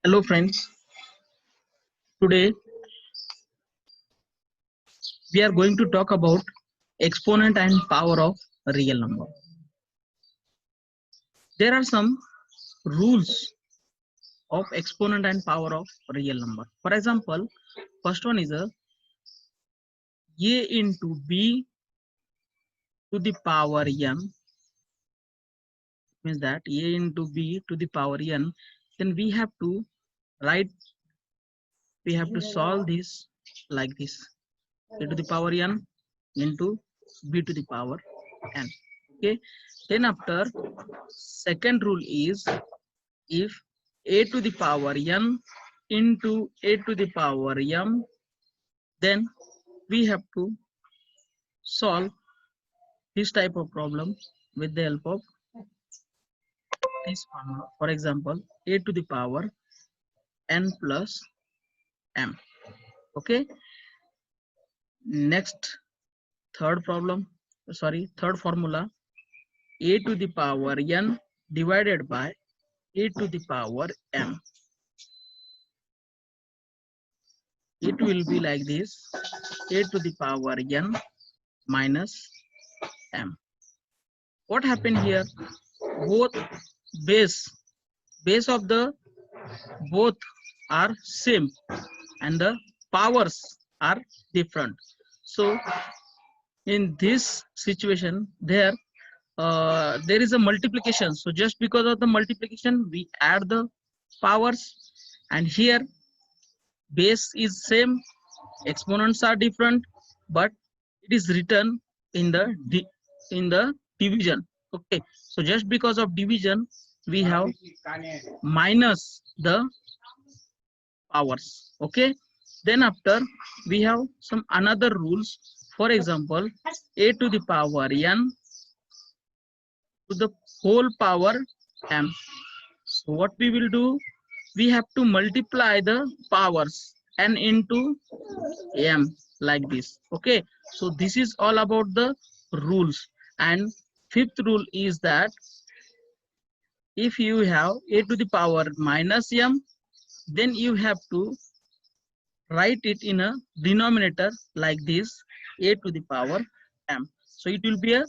Hello friends, today we are going to talk about exponent and power of a real number. There are some rules of exponent and power of real number. For example, first one is a into b to the power n, means that a into b to the power n. Then we have to solve this like this: a to the power n into b to the power n. Okay, then after, second rule is, if a to the power n into a to the power m, then we have to solve this type of problem with the help of this formula. For example, a to the power n plus m. Okay, next, third formula: a to the power n divided by a to the power m. It will be like this: a to the power n minus m. What happened here? Both base base of the both are same and the powers are different. So in this situation, there is a multiplication. So just because of the multiplication, we add the powers, and here base is same, exponents are different, but it is written in the division. Okay, so just because of division, we have minus the powers. Okay, then after, we have some another rules. For example, a to the power n to the whole power m. So what we will do, we have to multiply the powers n into m like this. Okay, so this is all about the rules. And fifth rule is that if you have a to the power minus m, then you have to write it in a denominator like this: a to the power m. So it will be a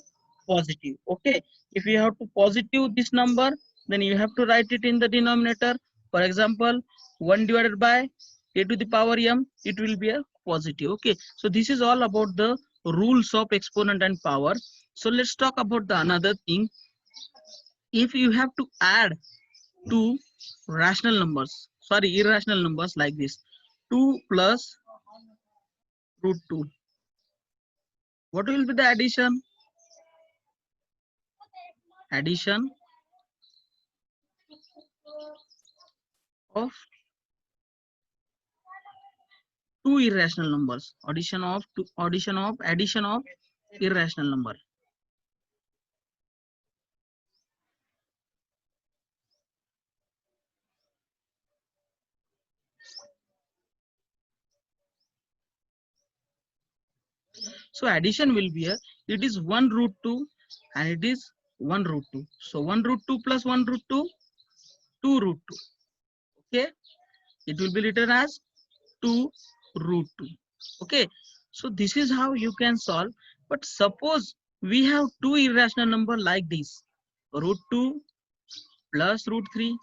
positive. Okay, if you have to positive this number, then you have to write it in the denominator. For example, 1 divided by a to the power m, it will be a positive. Okay, so this is all about the rules of exponent and power. So let's talk about the another thing. If you have to add two irrational numbers like this: 2 plus root 2, what will be the addition of two irrational numbers? Addition of irrational number. So addition will be it is 1 root 2 and it is 1 root 2. So 1 root 2 plus 1 root 2, 2 root 2. Okay, it will be written as 2 root 2. Okay, so this is how you can solve. But suppose we have two irrational number like this: root 2 plus root 3.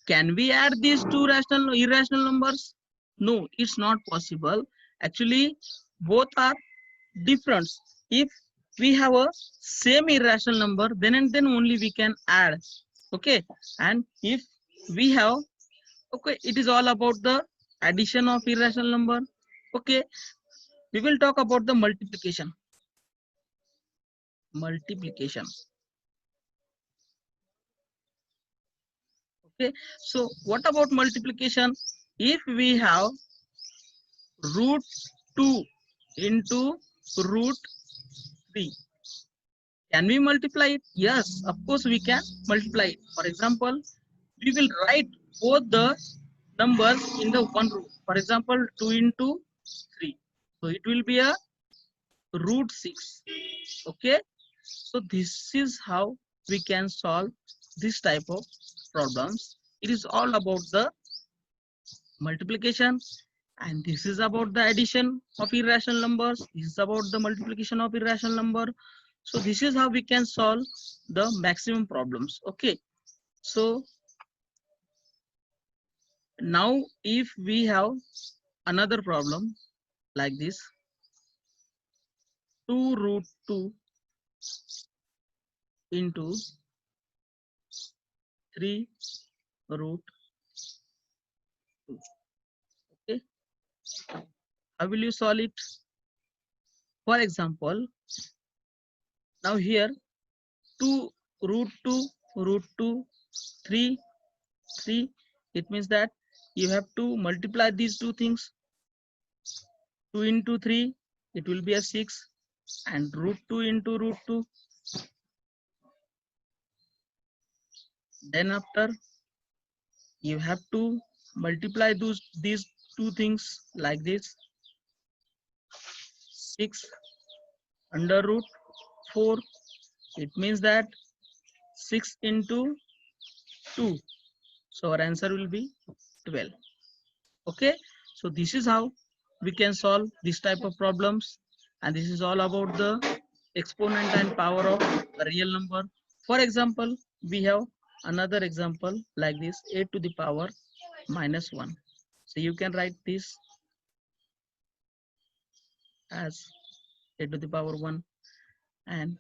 Can we add these two irrational numbers? No, it's not possible. Actually, both are different. If we have a same irrational number, then and then only we can add. Okay, and if we have, okay, it is all about the addition of irrational number. Okay, we will talk about the multiplication. Okay, so what about multiplication? If we have root 2 into root 3, can we multiply it? Yes, of course we can multiply it. For example, we will write both the numbers in the one root. For example, 2 into 3. So it will be a root 6. Okay, so this is how we can solve this type of problems. It is all about the multiplication, and this is about the addition of irrational numbers. This is about the multiplication of irrational number. So this is how we can solve the maximum problems. Okay, so now if we have another problem like this, 2 root 2 into 3 root 2. Okay, how will you solve it? For example, now here 2 root 2 root 2 3 3, it means that you have to multiply these two things. 2 into 3, it will be a 6, and root 2 into root 2. Then after, you have to multiply these two things like this. 6 under root 4, it means that 6 into 2. So our answer will be 12. Okay, so this is how we can solve this type of problems, and this is all about the exponent and power of a real number. For example, we have another example like this, a to the power minus 1. So you can write this as a to the power 1, and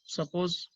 suppose